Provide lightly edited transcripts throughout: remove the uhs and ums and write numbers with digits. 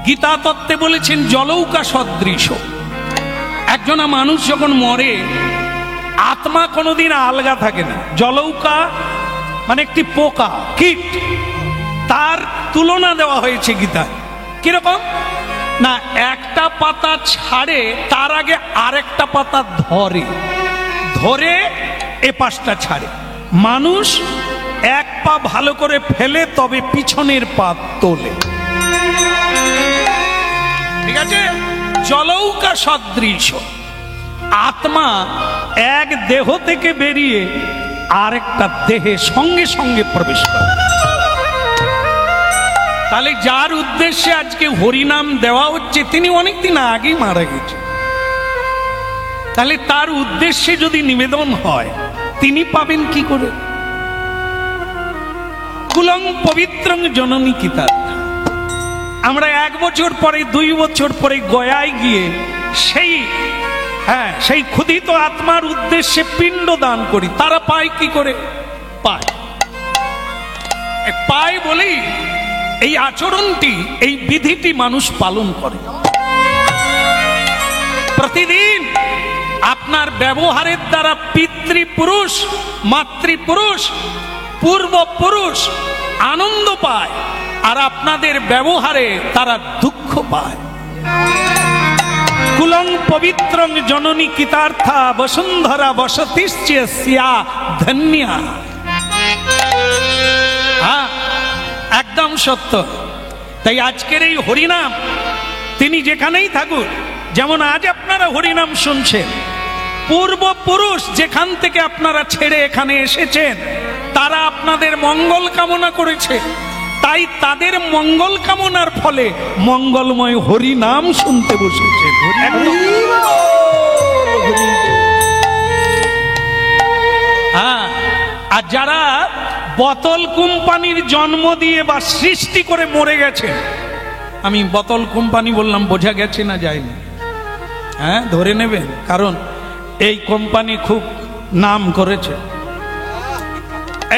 গীতা তত্ত্বে বলেছেন জলৌকা সদৃশ। একজনা মানুষ যখন মরে আত্মা কোনোদিন আলগা থাকে না। জলৌকা মানে একটি পোকা, কীট, তার তুলনা দেওয়া হয়েছে গীতায়। কিরকম না, একটা পাতা ছাড়ে তার আগে আরেকটা পাতা ধরে, ধরে এ পাশটা ছাড়ে। মানুষ এক পা ভালো করে ফেলে তবে পিছনের পা তোলে, ঠিক আছে? জলৌকা সদৃশ। আত্মা এক দেহ থেকে বেরিয়ে আরেকটা দেহে সঙ্গে সঙ্গে প্রবেশ করে। তাহলে যার উদ্দেশ্যে আজকে হরিনাম দেওয়া হচ্ছে তিনি অনেকদিন আগেই মারা গেছে। তাহলে তার উদ্দেশ্যে যদি নিবেদন হয় তিনি পাবেন কি করে? কুলং পবিত্রং জননী কিতার। আমরা 1 বছর পরে 2 বছর পরে গয়ায় গিয়ে সেই ক্ষুধিত আত্মার উদ্দেশ্যে পিণ্ড দান করি। তারা পায় কি করে? পায় বলেই এই আচরণটি, এই বিধিটি মানুষ পালন করে। প্রতিদিন আপনার ব্যবহারের দ্বারা পিতৃপুরুষ, মাতৃপুরুষ, পূর্বপুরুষ আনন্দ পায়, আর আপনাদের ব্যবহারে তারা দুঃখ পায়। কুলং পবিত্রং জননী কিতার্থা বসুন্ধরা বসতিশ্চ স্যা ধন্যা। একদম সত্য। তাই আজকের এই হরিনাম তিনি যেখানেই থাকুন, যেমন আজ আপনারা হরিনাম শুনছেন, পূর্বপুরুষ যেখান থেকে আপনারা ছেড়ে এখানে এসেছেন তারা আপনাদের মঙ্গল কামনা করেছে। তাই তাদের মঙ্গল কামনার ফলে মঙ্গলময় হরিনাম শুনতে বসেছেন। আর যারা বোতল কোম্পানির জন্ম দিয়ে বা সৃষ্টি করে মরে গেছে, আমি বোতল কোম্পানি বললাম, বোঝা গেছে না যায়নি? ধরে নেবেন, কারণ এই কোম্পানি খুব নাম করেছে।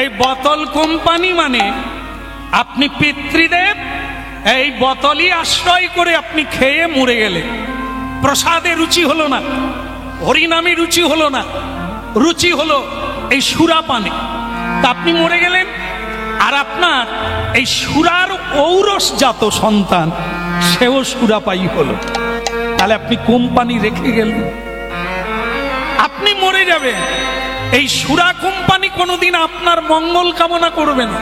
এই বোতল কোম্পানি মানে আপনি পিতৃদেব এই বোতলই আশ্রয় করে আপনি খেয়ে মরে গেলে, প্রসাদে রুচি হলো না, হরিনামে রুচি হলো না, রুচি হলো এই সুরাপানে, তা আপনি মরে গেলেন। আর আপনার এই সুরার ঔরস জাত সন্তান সেও সুরাপায়ী হলো, তাহলে আপনি কোম্পানি রেখে গেলেন, আপনি মরে যাবেন। এই সুরা কোম্পানি কোনোদিন আপনার মঙ্গল কামনা করবে না।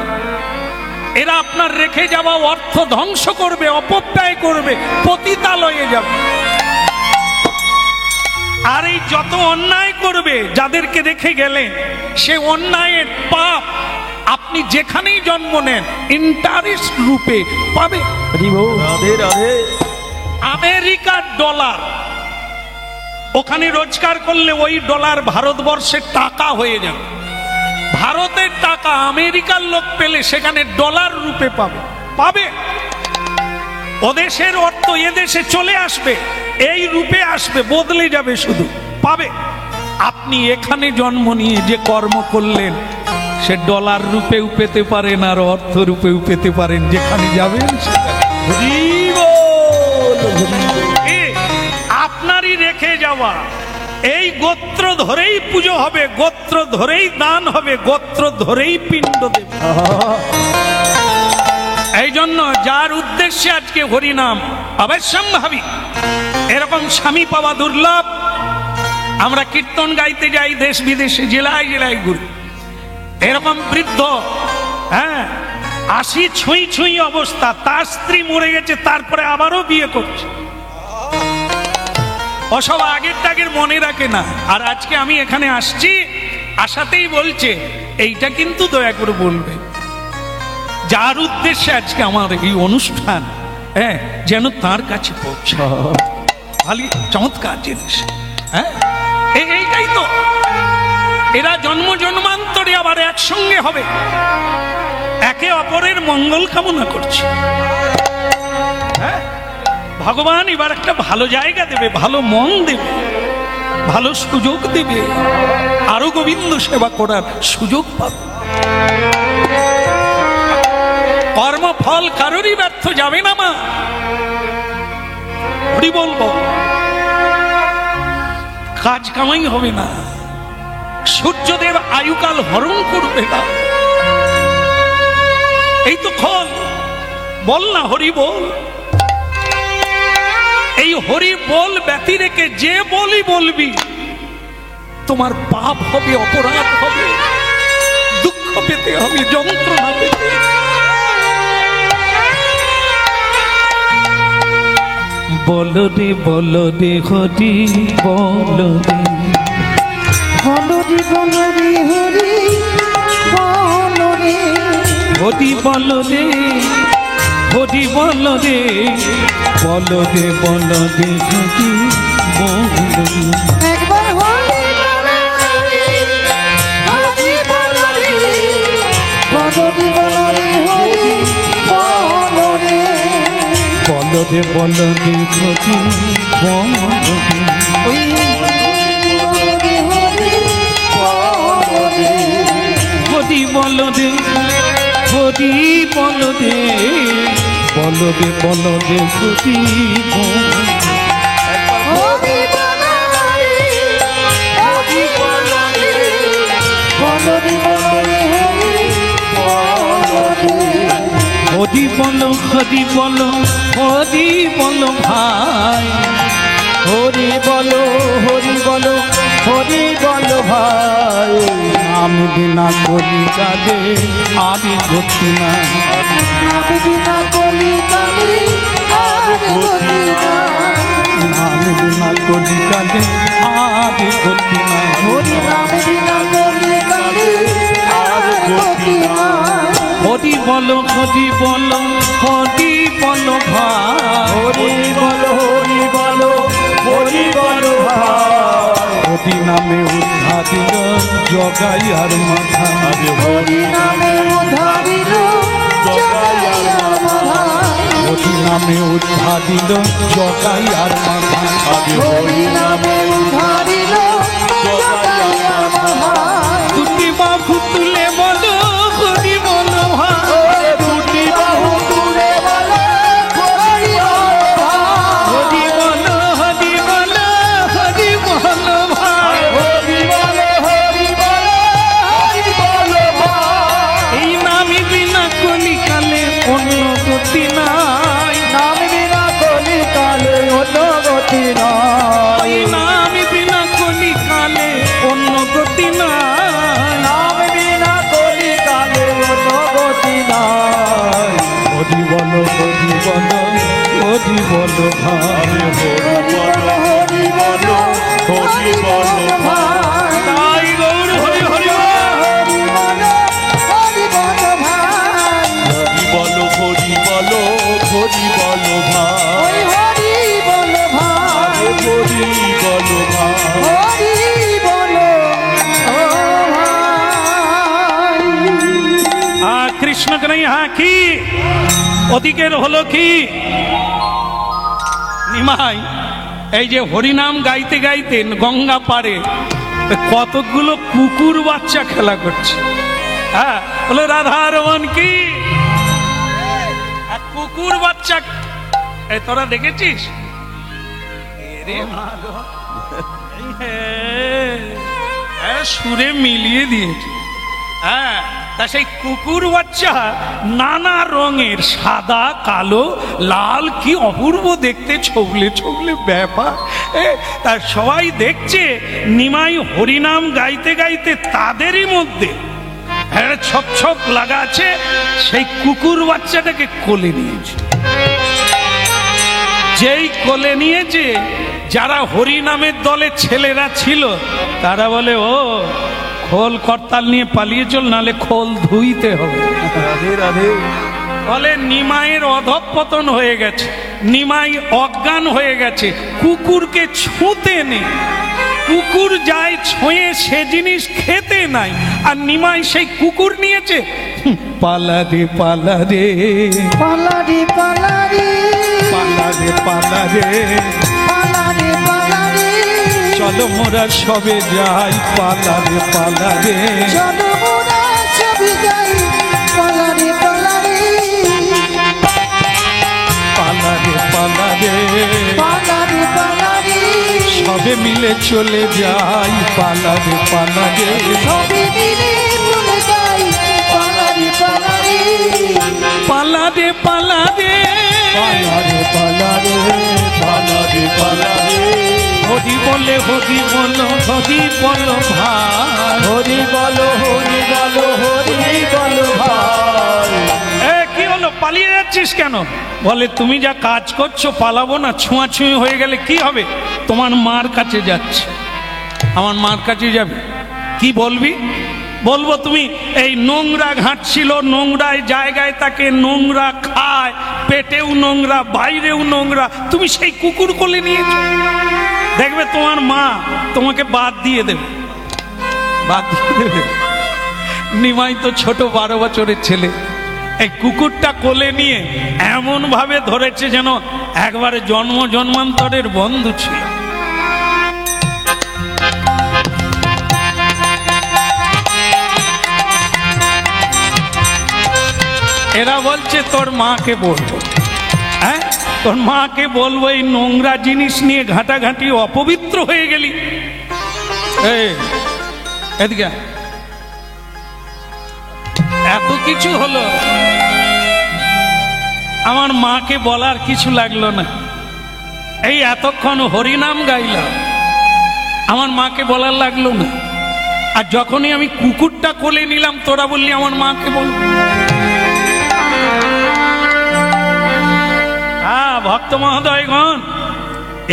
এরা আপনার রেখে যাওয়া অর্থ ধ্বংস করবে, অপব্যয় করবে, পতিতালয়ে যাবে। আর এই যত অন্যায় করবে যাদেরকে রেখে গেলে, সে অন্যায়ের পাপ আপনি যেখানেই জন্ম নেন ইন্টারেস্ট রূপে পাবে। আমেরিকার ডলার ওখানে রোজগার করলে ওই ডলার ভারতবর্ষের টাকা হয়ে যাবে। ভারতের টাকা আমেরিকার লোক পেলে সেখানে ডলার রূপে পাবে। ওদেশের অর্থ এদেশে চলে আসবে, এই রূপে আসবে, বদলে যাবে, শুধু পাবে। আপনি এখানে জন্ম নিয়ে যে কর্ম করলেন সে ডলার রূপেও পেতে পারেন আর অর্থ রূপেও পেতে পারেন, যেখানে যাবেন আপনারই রেখে যাওয়া। এই গোত্র ধরেই পুজো হবে, গোত্র ধরেই দান হবে, গোত্র ধরেই পিণ্ড দেবে। এই জন্য যার উদ্দেশ্যে আজকে হরিনাম অবশ্যম্ভাবী, এরকম স্বামী পাওয়া দুর্লভ। আমরা কীর্তন গাইতে যাই দেশ বিদেশে, জেলায় জেলায় ঘুরি। এরকম বৃদ্ধ 80 ছুঁই ছুঁই অবস্থা, তার স্ত্রী মরে গেছে, তারপরে আবারও বিয়ে করছে। ওসব আগের টাগের মনে রাখে না। আর আজকে আমি এখানে আসছি, আসাতেই বলছে এইটা কিন্তু দয়া করে বলবে, যার উদ্দেশ্যে আজকে আমার এই অনুষ্ঠান যেন তার কাছে পৌঁছায়। ভালো চমৎকার জিনিস। এইটাই তো, এরা জন্ম জন্মান্তরে আবার একসঙ্গে হবে, একে অপরের মঙ্গল কামনা করছে। ভগবান এবার একটা ভালো জায়গা দেবে, ভালো মন দেবে, ভালো সুযোগ দেবে, আরো গোবিন্দ সেবা করার সুযোগ পাবে। কর্মফল কারোরই ব্যর্থ যাবে না মা। কাজ কামাই হবে না, সূর্যদেব আয়ুকাল হরণ করবে না। এই তো ফল, বল না হরি বল। এই হরি বল ব্যতি রেখে যে বলি বলবি, তোমার পাপ হবে, অপরাধ হবে, দুঃখ পেতে হবে, যন্ত্রণা পেতে। বলো রে বলো রে হরি বলো রে, বলো রে বলো রে হরি বলো রে, হরি বলো রে হরি বলো রে, বলো রে বলো রে হরি বলো রে। একবার হরি বলো রে হরি বলো রে, বলো রে বলো রে হরি বলো রে, বলো রে বলো রে হরি বলো রে। ওই বলো রে হরি বলো রে, হরি বলো রে হরি বলো রে, বলো রে বলো রে হরি বলো। হরি বলো রে হরি বলো রে, বলো রে বলো রে হরি বলো রে, হরি বলো হরি বলো হরি বলো ভাই, হরি বলো হরি বলো হরি বলো ভাই, নাম বিনা কলি কাজে আদি গতি না, নাম বিনা কলি কালে আর গতি না, নাম বিনা কলি কাজে আদি গতি না। হরি নাম বিনা কলি কালে আর গতি না, হরি বলো হরি বলো হরি বলো ভাই, হরি বলো হরি বলো হরি বলো ভাই, হরি নামে উদ্ধা দিল জগাই আর মাথা, হরি নামে উদ্ধারিল জগাইয়ার ভাই, হরি নামে উদ্ধা দিল জগাই আর মাথা, হরি নামে উদ্ধারিল জগাইয়ার ভাই, দুটি বাহু তুলে বলো হরি বলো ভাই, দুটি বাহু তুলে বলো হরি বলো ভাই, হরি বলো হরি বলো ভাই, হরি বলো হরি বলো হরি বলো ভাই, এই নামই বিনা কলিকালে অন্য গতি নাই, নাম বিনা কলি কালে অন্য গতি নাই, এই নামই বিনা কলিকালে অন্য গতি নাই, নাম বিনা কলি কালে অন্য গতি নাই, হরি বলো হরি বলো হরি বলো ভাই, হরি বলো হরি বলো হরি বলো ভাই, তাই গৌর হরি হরি হরি বলো হরি বলো ভাই, হরি বলো হরি বলো হরি বলো ভাই, ওই হরি বলো ভাই, হরি বলো ভাই, হরি বলো ও ভাই, কৃষ্ণ কানাইয়া কি ওদিকের হলো কি নিমাই, এই যে হরিনাম গাইতে গাইতে গঙ্গা পারে কতগুলো কুকুর বাচ্চা খেলা করছে। হ্যাঁ বলো রাধারমন কি, আর কুকুর বাচ্চা এই তোরা দেখেছিস? এরে ভালো, সুরে মিলিয়ে দিয়েছে। হ্যাঁ তা সেই কুকুর বাচ্চা নানা রঙের, সাদা কালো লাল, কি অপূর্ব দেখতে, ছবলে ছবলে ব্যাপার। তা সবাই দেখছে নিমাই হরিনাম গাইতে গাইতে তাদেরই মধ্যে ছপ ছপ লাগা আছে, সেই কুকুর বাচ্চাটাকে কোলে নিয়েছে। যেই কোলে নিয়েছে, যারা হরিনামের দলে ছেলেরা ছিল তারা বলে ও খোল করতাল নিয়ে পালিয়ে চল, নালে খোল ধুইতে হবে। রাধে রাধে। বলে নিমাইয়ের অধঃপতন হয়ে গেছে, নিমাই অজ্ঞান হয়ে গেছে, কুকুরকে ছুঁতে নেই, কুকুর যায় ছুঁয়ে সে জিনিস খেতে নাই, আর নিমাই সেই কুকুর নিয়েছে। পালা রে পালা রে পালারি পালারি পালা রে পালা রে, পালারি পালারি, চলো মোরা সবে যাই পালা রে পালা রে, চলো মোরা সবে যাই পালারি পালারি, পালা রে পালা রে, পালারি পালারি, সবে সবে মিলে চলে যাই পালারে পালারে সবে মিলে চলে যাই পালারে পালারে পালারে পালারে পালারে পালারে পালারে পালারে হরি বলে হরি বলো হরি বলো ভাই হরি বলো হরি বলো হরি বলো ভাই। কি হলো পালিয়ে যাচ্ছিস কেন? বলে তুমি যা কাজ করছো পালাবো না, ছোঁয়াছুঁই হয়ে গেলে কি হবে? তোমার মার কাছে যাচ্ছে। আমার মার কাছে যাবে, কি বলবি? বলবো তুমি এই নোংরা ঘাঁটছিল, নোংরায় জায়গায় তাকে নোংরা খায়, পেটেও নোংরা বাইরেও নোংরা, তুমি সেই কুকুর কোলে নিয়েছো। দেখবে তোমার মা তোমাকে বাদ দিয়ে দেবে, বাদ দিয়ে দেবে। নিমাই তো ছোট 12 বছরের ছেলে, এই কুকুরটা কোলে নিয়ে এমন ভাবে ধরেছে যেন একবারে জন্ম জন্মান্তরের বন্ধু ছিল। এরা বলছে তোর মাকে বলবো, হ্যাঁ তোর মাকে বলবো এই নোংরা জিনিস নিয়ে ঘাটাঘাটি অপবিত্র হয়ে গেলি। এদিকে এত কিছু হলো, আমার মাকে বলার কিছু লাগলো না। এই এতক্ষণ হরিনাম গাইলাম, আমার মাকে বলার লাগলো না। আর যখনই আমি কুকুরটা কোলে নিলাম তোরা বললি আমার মাকে বল। হ্যাঁ ভক্ত মহোদয়গণ,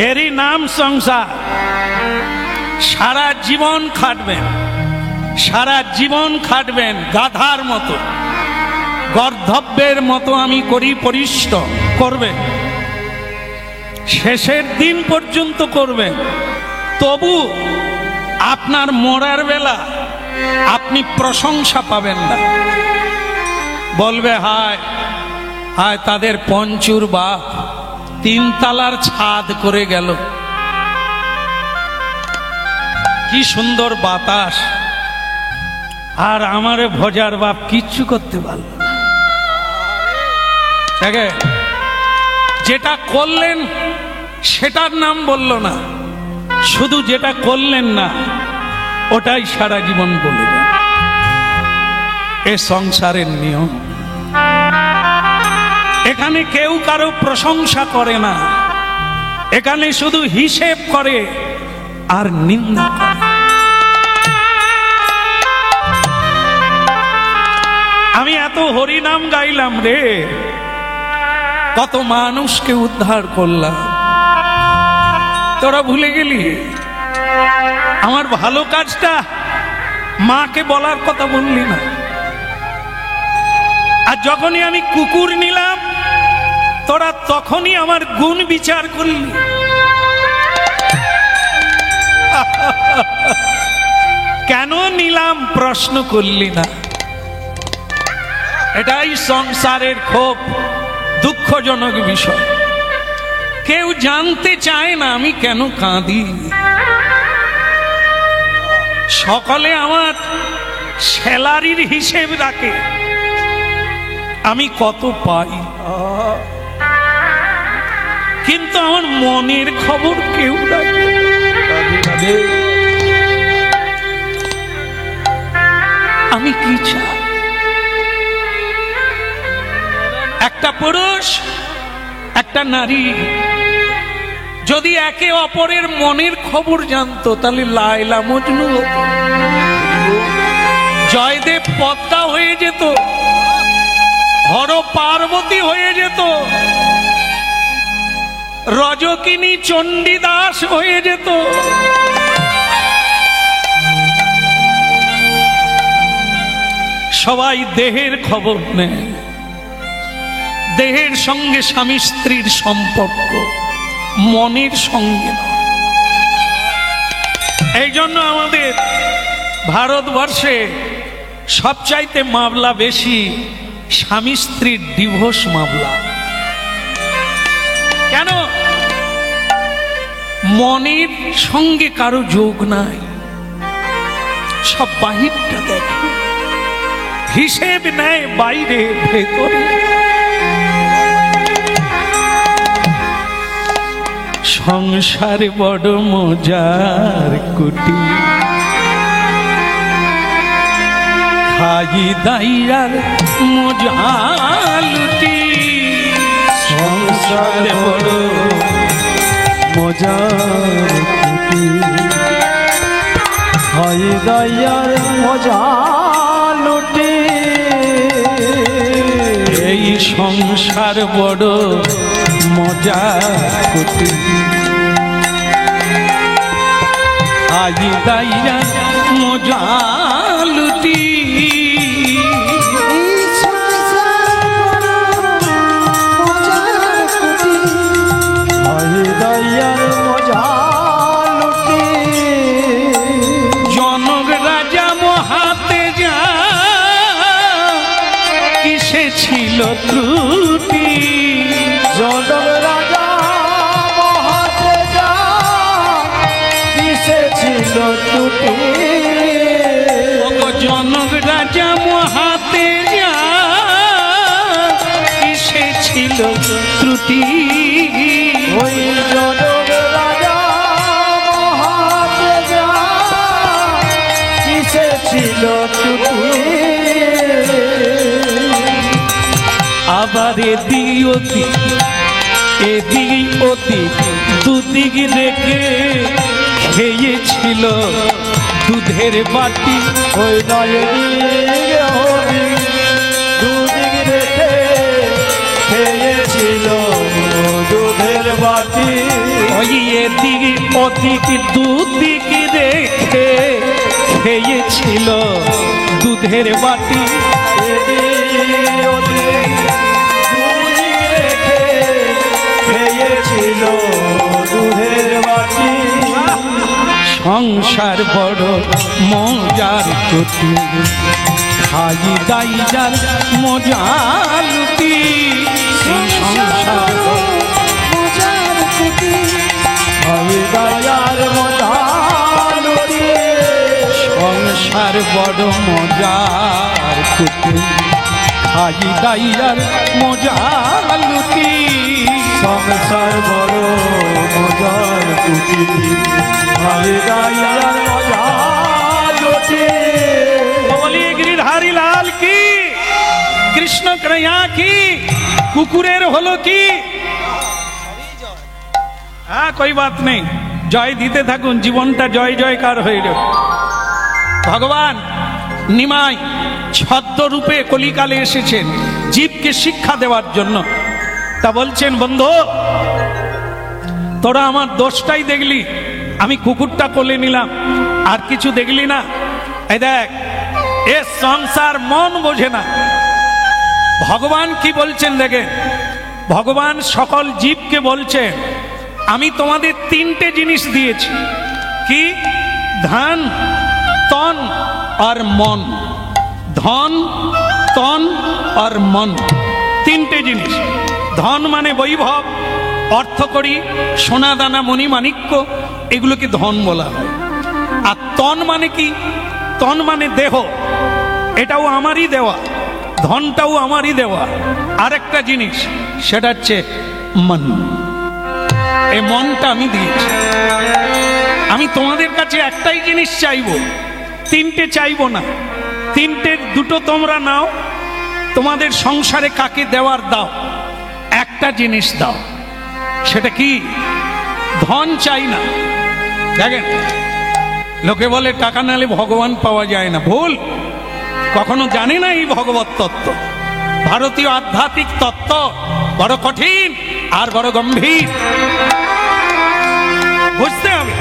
এরই নাম সংসার। সারা জীবন খাটবেন, সারা জীবন খাটবেন গাধার মতো, গর্ধব্যের মতো আমি করি পরিশ্রম করবেন, শেষের দিন পর্যন্ত করবেন। তবু আপনার মরার বেলা আপনি প্রশংসা পাবেন না। বলবে হায় হায় তাদের পঞ্চুর বাপ 3 তলার ছাদ করে গেল, কি সুন্দর বাতাস, আর আমারে ভজার বাপ কিচ্ছু করতে পারল না। যেটা করলেন সেটার নাম বলল না, শুধু যেটা করলেন না ওটাই সারা জীবন বলে যান। এ সংসারের নিয়ম। এখানে কেউ কারো প্রশংসা করে না, এখানে শুধু হিসেব করে আর নিন্দা করে। আমি এত হরিনাম গাইলাম রে, কত মানুষকে উদ্ধার করলাম, তোরা ভুলে গেলি? আমার ভালো কাজটা মাকে বলার কথা বললি না। আর যখনই আমি কুকুর নিলাম তোরা তখনই আমার গুণ বিচার করলি। কেন নিলাম প্রশ্ন করলি না। এটাই সংসারের খুব দুঃখজনক বিষয়। কেউ জানতে চায় না আমি কেন কাঁদি। সকলে আমার স্যালারির হিসেব রাখে, আমি কত পাই, কিন্তু আমার মনের খবর কেউ রাখে। আমি কি চাই? একটা পুরুষ একটা নারী যদি একে অপরের মনের খবর জানতো তাহলে লায়লা মজনু হতো, জয়দেব পদ্মা হয়ে যেত, হর পার্বতী হয়ে যেত, রজকিনী চণ্ডীদাস হয়ে যেত। সবাই দেহের খবর নেয়, দেহের সঙ্গে স্বামী স্ত্রীর সম্পর্ক, মনের সঙ্গে। এই জন্য আমাদের ভারতবর্ষে সবচাইতে মামলা বেশি স্বামী স্ত্রীর ডিভোর্স মামলা। কেন? মনের সঙ্গে কারো যোগ নাই, সব বাহিরটা দেখে, হিসেব নেয় বাইরে ভেতরে। সংসার বড় মজার কুটি, খাই দাইয়ার মজা লুটি। সংসার বড় মজার কুটি, খাই দাইয়ার মজা লুটি। এই সংসার বড় মজার কুটি, খাই দাইয়ার মজা লুটি। জনক রাজা মহাতে যা কিসে ছিল ত্রুটি, জনক রাজা মহাতে যা কিসে ছিল ত্রুটি। জনক রাজা মহাতে যা কিসে ছিল ত্রুটি। ওই জনক রাজা মহাতে যা কিসে ছিল ত্রুটি। আবার এদিক ওদিক এদিক ওদিক দুদিক রেখে খেয়েছিল দুধের বাটি। ওই নয় দুদিক রেখে খেয়েছিল দুধের বাটি। ওই এদিক ওদিক দুদিক রেখে খেয়েছিল দুধের বাটি। খেয়েছিল দুধের বাটি। সংসার বড় মজার কুটি, খাই দাইয়ার মজা লুটি। সংসার মজার কুটি, খাই দাইয়ার মজা লুটি। সংসার বড় মজার কুটি, খাই দাইয়ার মজা লুটি। সংসার বড় মজার কুটি, খাই দাইয়ার মজা লুটি। বলিয়ে গিরিধারী লাল কি, কৃষ্ণ কৃষ্ণা কি, কুকুরের হলো কি। হ্যাঁ কই বাত নেই, জয় দিতে থাকুন, জীবনটা জয় জয়কার হয়ে যাবে। ভগবান নিমাই ছদ্ম রূপে কলিকালে এসেছেন জীবকে শিক্ষা দেওয়ার জন্য। তা বলছেন, বন্ধু তোরা আমার দোষটাই দেখলি, আমি কুকুরটা কোলে নিলাম, আর কিছু দেখলি না। এই দেখ, এ সংসার মন বোঝে না। ভগবান কি বলছেন দেখেন, ভগবান সকল জীবকে বলছেন, আমি তোমাদের তিনটে জিনিস দিয়েছি। কি? ধন, তন আর মন। ধন, তন আর মন, তিনটে জিনিস। ধন মানে বৈভব, অর্থকড়ি, সোনা দানা মণি মাণিক্য, এগুলোকে ধন বলা হয়। আর তন মানে কি? তন মানে দেহ, এটাও আমারই দেওয়া, ধনটাও আমারই দেওয়া। আরেকটা জিনিস, সেটা হচ্ছে মন। এই মনটা আমি দিয়েছি। আমি তোমাদের কাছে একটাই জিনিস চাইবো, তিনটে চাইবো না। তিনটে দুটো তোমরা নাও, তোমাদের সংসারে কাকে দেওয়ার দাও, একটা জিনিস দাও। সেটা কি? ধন চাই না। দেখেন, লোকে বলে টাকা নালে ভগবান পাওয়া যায় না, ভুল। কখনো জানে না এই ভগবত তত্ত্ব। ভারতীয় আধ্যাত্মিক তত্ত্ব বড় কঠিন আর বড় গম্ভীর, বুঝতে হবে।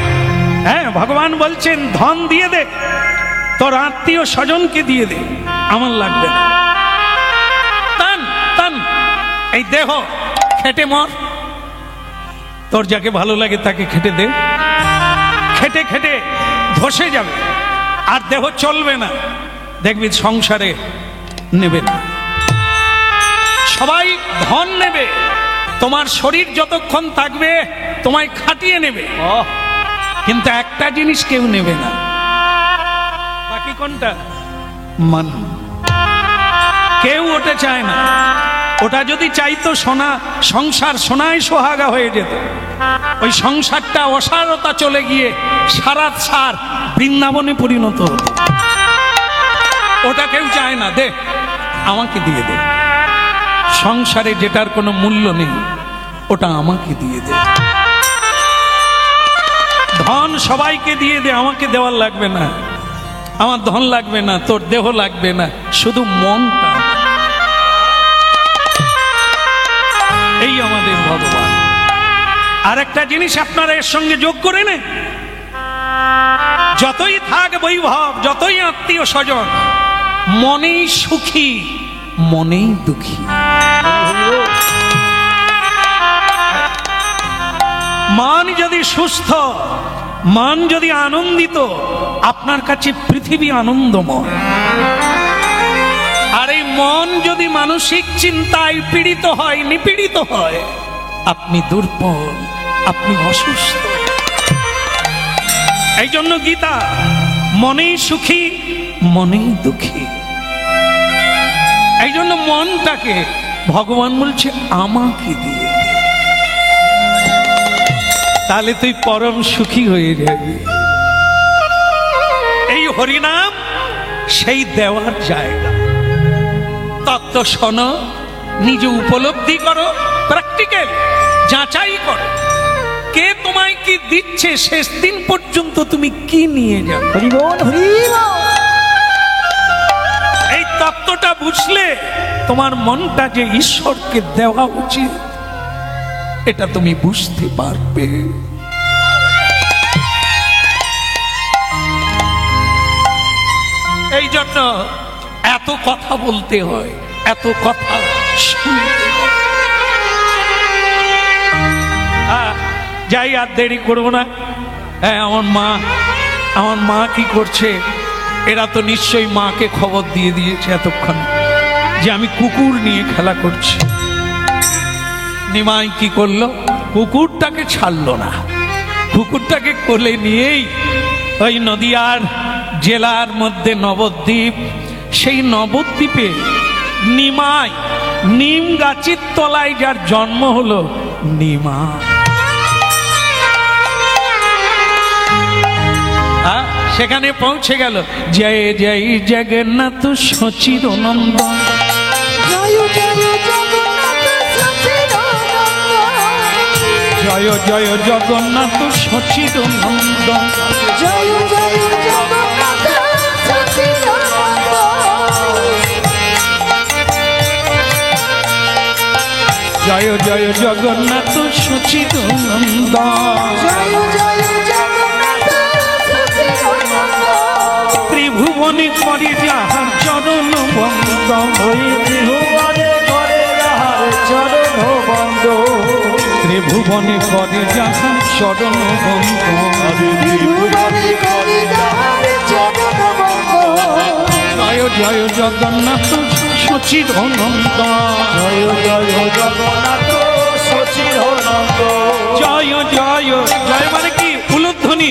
হ্যাঁ, ভগবান বলছেন ধন দিয়ে দে, তোর আত্মীয় স্বজনকে দিয়ে দে, আমার লাগবে না। তন, তন, এই দেহ খেটে মর, তোর যাকে ভালো লাগে তাকে খেটে দে। খেটে খেটে ধসে যাবে, আর দেহ চলবে না, দেখবি সংসারে নেবে না। সবাই ধন নেবে, তোমার শরীর যতক্ষণ থাকবে তোমায় খাটিয়ে নেবে, কিন্তু একটা জিনিস কেউ নেবে না। বাকি কোনটা? মন। কেউ ওটা চায় না। ওটা যদি চাইতো সোনা সংসার সোনায় সোহাগা হয়ে যেত, ওই সংসারটা অসারতা চলে গিয়ে সারাত সার বৃন্দাবনে পরিণত হতো। ওটা কেউ চায় না, দে আমাকে দিয়ে দে, সংসারে যেটার কোনো মূল্য নেই ওটা আমাকে দিয়ে দে, ধন সবাইকে দিয়ে দে, আমাকে দেওয়ার লাগবে না, আমার ধন লাগবে না, তোর দেহ লাগবে না, শুধু মনটা। এই আমাদের ভগবান। আর একটা জিনিস আপনারা এর সঙ্গে যোগ করে নেন, যতই থাক বৈভব, যতই আত্মীয় স্বজন, মনেই সুখী মনেই দুঃখী। মন যদি সুস্থ, মন যদি আনন্দিত, আপনার কাছে পৃথিবী আনন্দময়। আর এই মন যদি মানসিক চিন্তায় পীড়িত হয়, নিপীড়িত হয়, আপনি দুর্বল, আপনি অসুস্থ। এই জন্য গীতা, মনেই সুখী মনেই দুঃখী। এই জন্য মনটাকে ভগবান বলছে আমাকে দিয়ে দে, তাহলে তুই পরম সুখী হয়ে যাবি। এই হরিনাম সেই দেওয়ার জায়গা। তত্ত্ব শোনো, নিজে উপলব্ধি করো, প্র্যাকটিক্যাল যাচাই করো, কে তোমায় কি দিচ্ছে, শেষ দিন পর্যন্ত তুমি কি নিয়ে যাবে। এই তত্ত্বটা বুঝলে তোমার মনটা যে ঈশ্বরকে দেওয়া উচিত এটা তুমি বুঝতে পারবে। এই জন্য এত কথা বলতে হয়, এত কথা শুনতে হয়। যাই, আর দেরি করবো না। হ্যাঁ, আমার মা কি করছে, এরা তো নিশ্চয়ই মাকে খবর দিয়ে দিয়েছে এতক্ষণ যে আমি কুকুর নিয়ে খেলা করছি। নিমাই কি করলো, কুকুরটাকে ছাড়লো না, কুকুরটাকে কোলে নিয়েই ওই নদিয়ার জেলার মধ্যে নবদ্বীপ, সেই নবদ্বীপে নিমাই, নিম গাছের তলায় যার জন্ম হলো নিমা, সেখানে পৌঁছে গেল। জয় জয় জগন্নাথ সচির নন্দন, জয় জয় জগন্নাথ সচির নন্দন, জয় জয় জগন্নাথ জয় জয় জগন্নাথ সচির নন্দন, ত্রিভুবনে করে যাহার চরণ বন্দন, ত্রিভুবনে করে যাহার চরণ বন্দন, ত্রিভুবনে করে যাহার চরণ বন্দন, ত্রিভুবনে করে যাহার চরণ বন্দন, জয় জয় জগন্নাথ সচির নন্দন, জয় জয় জগন্নাথ সচির নন্দন, জয় জয় জয় মানে কি উলুধ্বনি।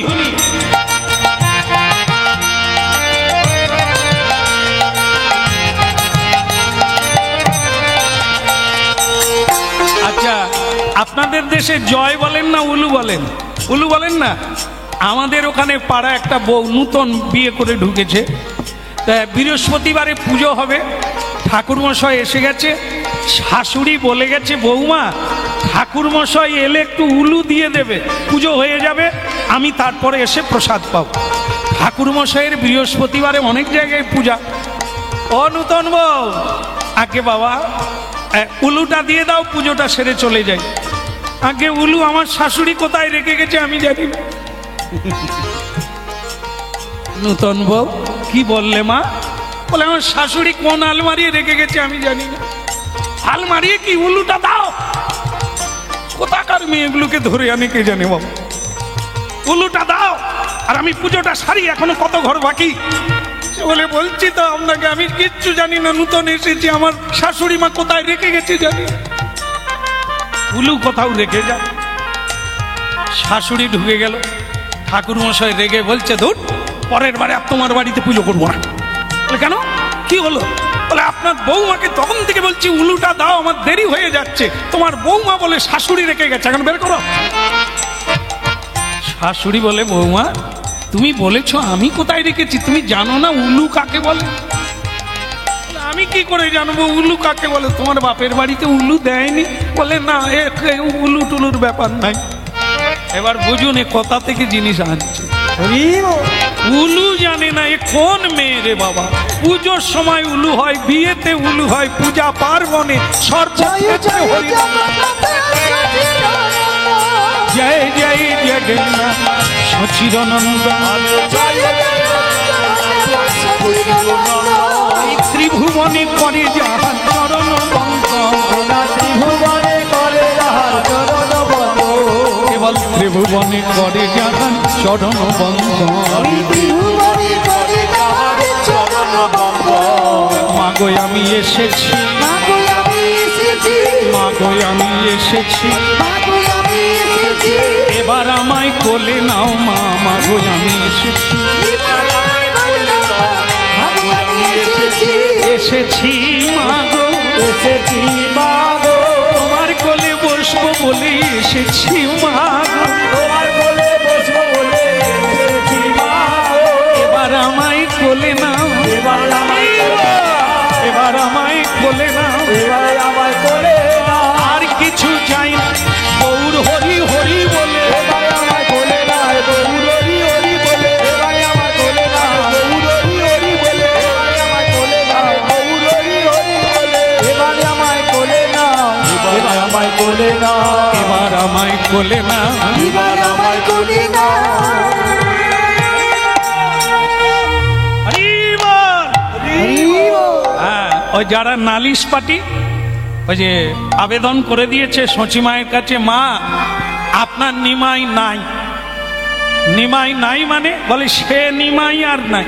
আচ্ছা, আপনাদের দেশে জয় বলেন না উলু বলেন? উলু বলেন না? আমাদের ওখানে পাড়া একটা বউ নূতন বিয়ে করে ঢুকেছে, তা বৃহস্পতিবারে পুজো হবে, ঠাকুরমশাই এসে গেছে, শাশুড়ি বলে গেছে বৌমা ঠাকুরমশাই এলে একটু উলু দিয়ে দেবে, পুজো হয়ে যাবে, আমি তারপরে এসে প্রসাদ পাবো। ঠাকুরমশাইয়ের বৃহস্পতিবারে অনেক জায়গায় পূজা। ও নূতন বউ, আগে বাবা উলুটা দিয়ে দাও, পুজোটা সেরে চলে যাই। আগে উলু আমার শাশুড়ি কোথায় রেখে গেছে আমি জানি না। নূতন বউ, কি বললে মা? বলে আমার শাশুড়ি কোন আলমারি রেখে গেছে আমি জানি না। আলমারি কি? উলুটা দাও। কোথাকার মেয়েগুলোকে ধরে আনে কে জানে বাবু। উলুটা দাও আর আমি পুজোটা সারি, এখনো কত ঘর বাকি। বলে বলছি তো আপনাকে, আমি কিচ্ছু জানি না, নূতন এসেছি, আমার শাশুড়ি মা কোথায় রেখে গেছে জানি। উলু কোথাও রেখে যা। শাশুড়ি ঢুকে গেল, ঠাকুর মশাই রেগে বলছে ধুর, পরের বারে তোমার বাড়িতে পুজো করবো না। বলে কেন, কি হলো? বলে আপনার বৌমাকে তখন থেকে বলছি উলুটা দাও, আমার দেরি হয়ে যাচ্ছে। তোমার বৌমা বলে শাশুড়ি রেখে গেছে, এখন বের করো। শাশুড়ি বলে বৌমা তুমি বলেছো, আমি কোথায় রেখেছি? তুমি জানো না উলু কাকে বলে? আমি কি করে জানবো উলু কাকে বলে? তোমার বাপের বাড়িতে উলু দেয়নি? বলে না, উলু টুলুর ব্যাপার নাই। এবার বুঝুন এ কোথা থেকে জিনিস আনছে। উলু জানে না, এ কোন মেয়ে রে বাবা? পুজোর সময় উলু হয়, বিয়েতে উলু হয়, পূজা পার্বণে সর্বক্ষেত্রে হরিনাম। জয় জয় জগন্নাথ সচিদানন্দন, ত্রিভুবনে করে যাহার চরণ বন্দন, ত্রিভুবনে করে যাহার চরণ বন্দন, কেবল ত্রিভুবনে করে যাহার চরণ বন্দন। ত্রিভুবনে করে যাহার চরণ বন্দন। মাগো আমি এসেছি, মাগো আমি এসেছি, মাগো আমি এসেছি, মাগো আমি এসেছি, এবার আমায় কোলে নাও মা। মাগো আমি এসেছি, মাগো আমি এসেছি, এসেছি মাগো, এসেছি মাগো, তোমার কোলে বসবো বলে এসেছি মাগো, তোমার কোলে বসবো বলে এসেছি মাগো, এবার আমায় কোলে নাও, এবার আমায় এবার আমায় কোলে নাও, এবার আমায় কোলে নাও, আর কিছু চাই না গৌর হরি হরি বলে, এবার আমায় কোলে নাও, গৌর হরি হরি বলে, এবার আমায় কোলে নাও, গৌর হরি হরি বলে, এবার আমায় কোলে নাও, গৌর হরি হরি বলে, এবার আমায় কোলে নাও, এবার আমায় কোলে নাও, এবার আমায় কোলে নাও। এবার আমায় কোলে নাও। হরি বল। হ্যাঁ, ওই যারা নালিশ পার্টি ওই যে আবেদন করে দিয়েছে সচিমায়ের কাছে, মা আপনার নিমাই নাই। নিমাই নাই মানে বলে সে নিমাই আর নাই।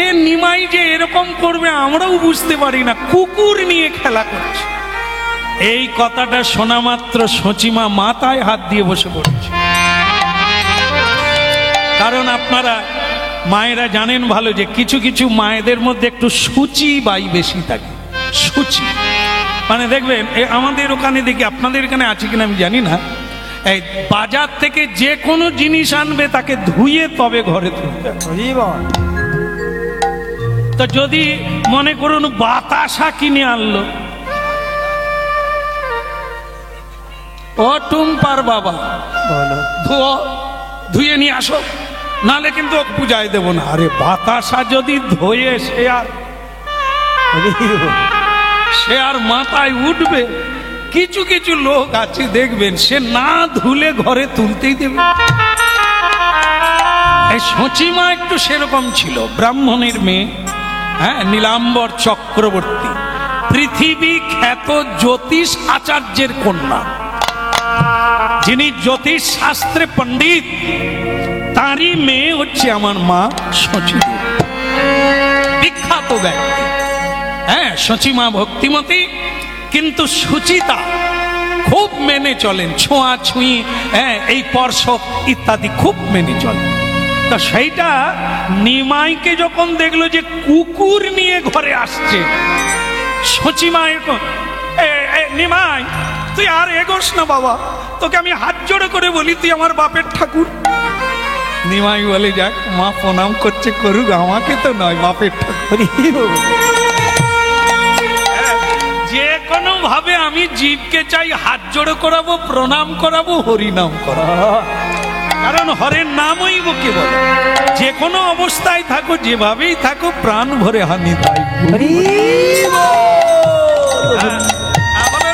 এ নিমাই যে এরকম করবে আমরাও বুঝতে পারি না, কুকুর নিয়ে খেলা করছে। এই কথাটা শোনা মাত্র সচিমা মাথায় হাত দিয়ে বসে পড়েছে। কারণ আপনারা মায়েরা জানেন ভালো যে কিছু কিছু মায়েদের মধ্যে একটু সূচি বাই বেশি থাকে। সূচি মানে দেখবেন আমাদের ওখানে দেখি, আপনাদের এখানে আছে কিনা আমি জানি না, এই বাজার থেকে যে কোনো জিনিস আনবে তাকে ধুয়ে তবে ঘরে তুলবে। তো যদি মনে করুন বাতাসা কিনে আনলো, ও টুম্পার বাবা ধুয়ে নিয়ে আসো, নালে কিন্তু পূজায় দেব না। আরে বাতাসা যদি ধুয়ে সে আর মাথায় উঠবে? কিছু কিছু লোক আছে দেখবেন সে না ধুলে ঘরে তুলতেই দেবে। এই সচিমা একটু সেরকম ছিল, ব্রাহ্মণের মেয়ে, হ্যাঁ, নীলাম্বর চক্রবর্তী, পৃথিবী খ্যাত জ্যোতিষ আচার্যের কন্যা, যিনি জ্যোতিষ শাস্ত্রে পণ্ডিত, তারই মেয়ে হচ্ছে আমার মা সচিমা, বিখ্যাত ব্যক্তি। হ্যাঁ, সচিমা ভক্তিমতী, কিন্তু সুচিতা খুব মেনে চলেন, ছোঁয়াছুঁই, হ্যাঁ, এই স্পর্শ ইত্যাদি খুব মেনে চলেন। তো সেইটা নিমাইকে যখন দেখলো যে কুকুর নিয়ে ঘরে আসছে, সচিমা এরকম, নিমাই তুই আর এগোস না বাবা, তোকে আমি হাত জোড়ে করে বলি তুই আমার বাপের ঠাকুর। নিমাই বলে যাক, মা প্রণাম করছে করুক, আমাকে তো নয়, বাপের ঠাকুর। যে কোনো ভাবে আমি জীবকে চাই হাত জোড়ে করাবো, প্রণাম করাবো, হরিনাম করাবো। কারণ হরের নামই বকে বলে, যে কোনো অবস্থায় থাকো, যেভাবেই থাকো, প্রাণ ভরে হানি তাই।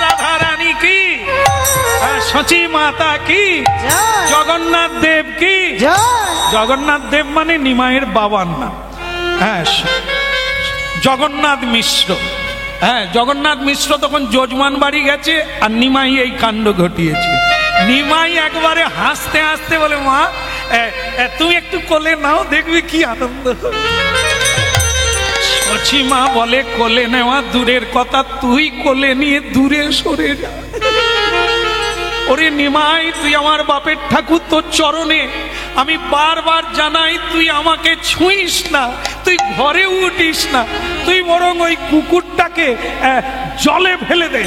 রাধা রানী কি, সচি মাতা কি, জগন্নাথ দেব কি। জগন্নাথ দেব মানে নিমাইয়ের বাবার নাম। হ্যাঁ, জগন্নাথ মিশ্র। হ্যাঁ, জগন্নাথ মিশ্র তখন যজমান বাড়ি গেছে আর নিমাই এই কাণ্ড ঘটিয়েছে। নিমাই একবারে হাসতে হাসতে বলে, মা তুমি একটু কোলে নাও, দেখবি কি আনন্দ। সচিমা বলে, কোলে নেওয়া দূরের কথা, তুই কোলে নিয়ে দূরে সরে যা। ও ওরে নিমাই, তুই আমার বাপের ঠাকুর, তোর চরণে আমি বারবার জানাই, তুই আমাকে ছুঁইস না, তুই ঘরে উঠিস না, তুই বরং ওই কুকুরটাকে জলে ফেলে দে,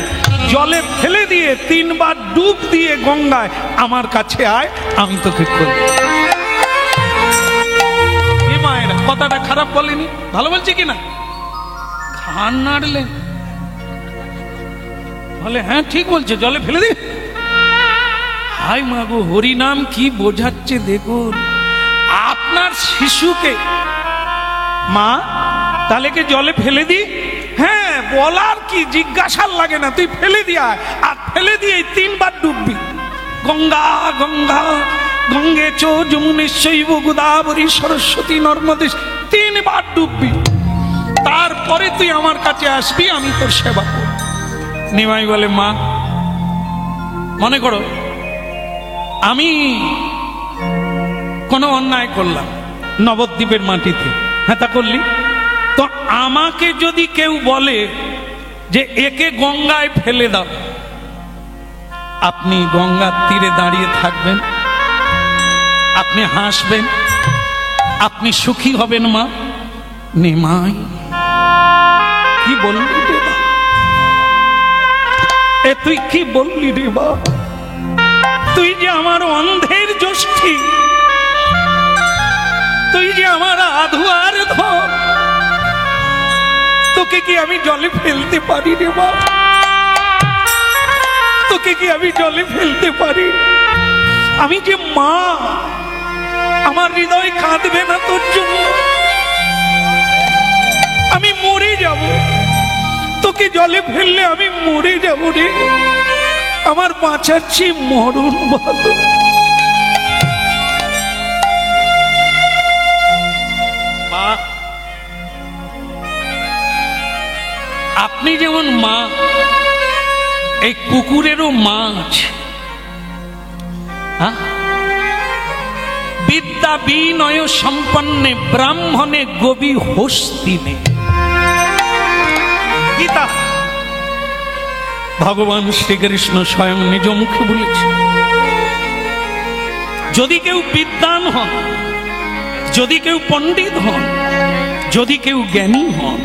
জলে ফেলে দিয়ে 3 বার ডুব দিয়ে গঙ্গায় আমার কাছে আয়, আমি তোকে করব। মায়েরা কথাটা খারাপ বলেনি, ভালো বলছি কিনা? ঘাড় নাড়লেন, বলে হ্যাঁ ঠিক বলছে, জলে ফেলে দে। হাই মা গো, হরিনাম কি বোঝাচ্ছে দেখুন। আপনার শিশুকে মা তাহলে কি জলে ফেলে দি? হ্যাঁ, বলার কি, জিজ্ঞাসার লাগে না, তুই ফেলে দিয়া, আর ফেলে দিয়ে 3 বার ডুববি। গঙ্গা গঙ্গা গঙ্গে চ যমুনেশ্বৈব গোদাবরী সরস্বতী নর্মদে, 3 বার ডুববি, তারপরে তুই আমার কাছে আসবি, আমি তোর সেবা করব। নিমাই বলে মা, মনে করো আমি কোনো অন্যায় করলাম নবদ্বীপের মাটিতে, হ্যাঁ তা করলি তো, আমাকে যদি কেউ বলে যে একে গঙ্গায় ফেলে দাও, আপনি গঙ্গার তীরে দাঁড়িয়ে থাকবেন, আপনি হাসবেন, আপনি সুখী হবেন মা? নিমাই কি বললি রে বা, এ তুই কি বললি রে বা? তুই যে আমার অন্ধের জ্যোষ্ঠী, তুই যে আমার আধুয়ার ধন, তোকে কি আমি জলে ফেলতে পারি রে বা? তোকে কি আমি জলে ফেলতে পারি? আমি যে মা, আমার হৃদয় কাঁদবে না তোর জন্য? আমি মরে যাব, তোকে জলে ফেললে আমি মরে যাব রে। আমার বাঁচাচ্ছি মরণ ভালো। মা, আপনি যেমন মা, এই কুকুরেরও মা আছে। বিদ্যা বিনয় সম্পন্নে ব্রাহ্মণে গোবী হস্তিনে, গীতা ভগবান শ্রীকৃষ্ণ স্বয়ং নিজ মুখে বলেছে। যদি কেউ বিদ্বান হন, যদি কেউ পণ্ডিত হন, যদি কেউ জ্ঞানী হন,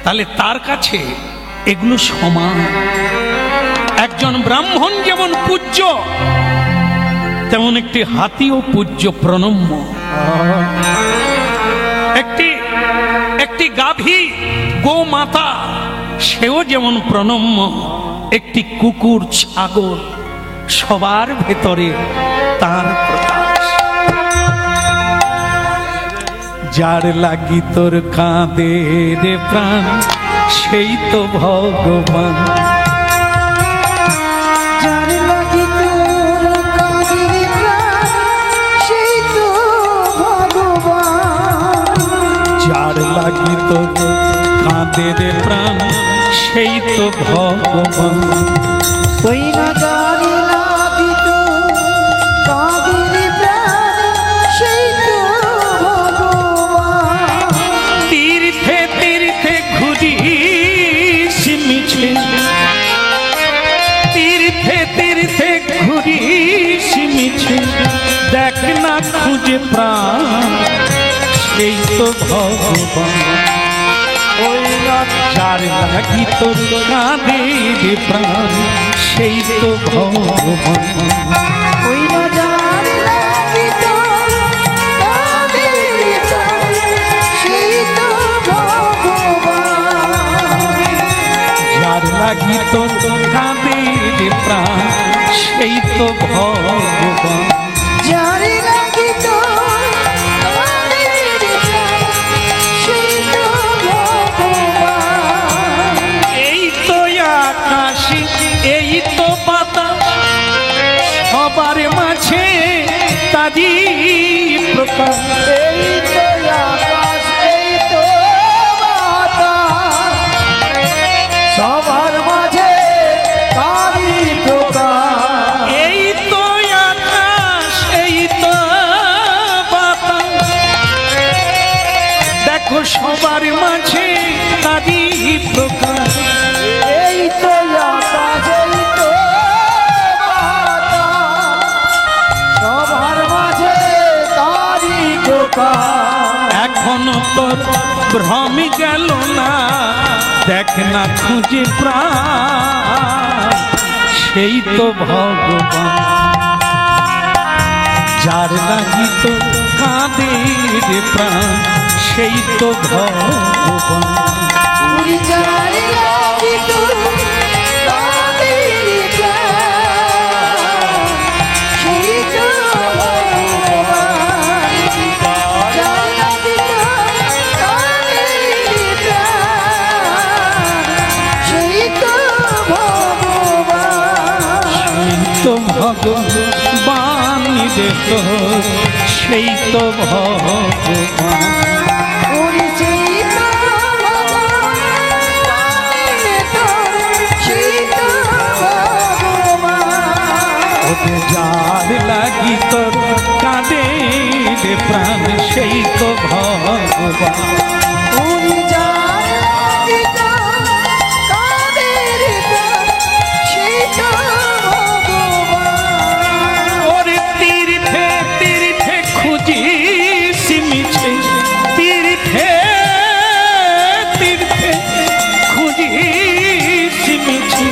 তাহলে তার কাছে এগুলো সমান। একজন ব্রাহ্মণ যেমন পূজ্য, তেমন একটি হাতিও পূজ্য, প্রণম্য। একটি গাভী গোমাতা, সেও যেমন প্রণম্য। একটি কুকুর, ছাগল, সবার ভেতরে তার প্রকাশ। যার লাগি তোর কাঁদে রে প্রাণ, সেই তো ভগবান। যার লাগি তোর কাঁদে রে প্রাণ, সেই তো ভগবান। যার লাগি তোর কাঁদে রে প্রাণ, সেই তো ভগবান। ওই না যার লাগি তোর কাঁদে রে প্রাণ, সেই তো ভগবান। তীর্থে তীর্থে ঘুরিস মিছে, তীর্থে তীর্থে ঘুরিস মিছে, দেখ না খুঁজে প্রাণ, সেই তো ভগবান। ওই যার লাগি তোর কাঁদে রে প্রাণ, সেই তো ভগবান। ওই না যার লাগি তোর কাঁদে রে প্রাণ, সেই তো ভগবান। যার লাগি তোর কাঁদে রে প্রাণ, সেই তো ভগবান। যার লাগি তোর কাঁদে রে প্রাণ, সেই তো ভগবান। এই তো আকাশ, এই তো বাতাস, সবার মাঝে তারি প্রকাশ। এই তো আকাশ, এই তো বাতাস, সবার মাঝে তারি প্রকাশ। এই তো আকাশ, এই তো বাতাস, দেখো সবার মাঝে তারি প্রকাশ। এই তো আকাশ, এই তো বাতাস, এখনো তোর ভ্রমই গেল না, দেখ না খুঁজে প্রাণ সেই তো ভগবান, যার লাগি তো কাঁদে রে প্রাণ সেই তো ভগবান। উড়ি যার লাগি তো কাঁদে রে প্রাণ, সেই তো ভগবান। যার লাগি তো কাঁদে রে প্রাণ, সেই তো ভগবান। সেই তো ভগবান রে তো সেই তো ভগবান। উড়ি সেই তো ভগবান, কাঁদে তো সেই তো ভগবান। ওতে যার লাগি তোর কাঁদে রে প্রাণ সেই তো ভগবান। উড়ি যার লাগি তো কাঁদে রে প্রাণ, সেই তো ভগবান। ওরে তীর্থে তীর্থে খুঁজি মিছে, তীর্থে তীর্থে খুঁজি মিছে,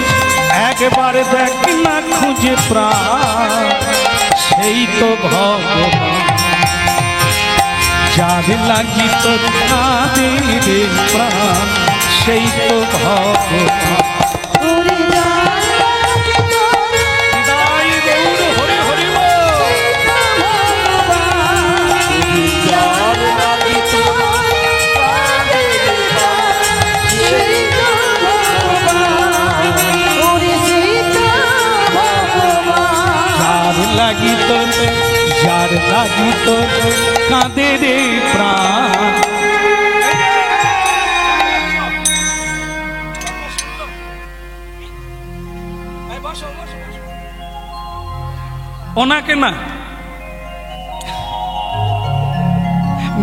একবার দেখ না খুঁজে প্রাণ সেই তো ভগবান, যার লাগি তোর কাঁদে রে প্রাণ সেই তো ভগবান। উড়ি যার লাগি তো হৃদয় গৌর হরি হরি বল। সেই তো ভগবান। যার লাগি তো কাঁদে রে প্রাণ, সেই তো ভগবান। উড়ি সেই তো ভগবান। যার লাগি তোর কাঁদে রে প্রাণ। ওনাকে না,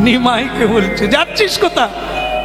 নিমাইকে বলছে যাচ্ছিস কোথা?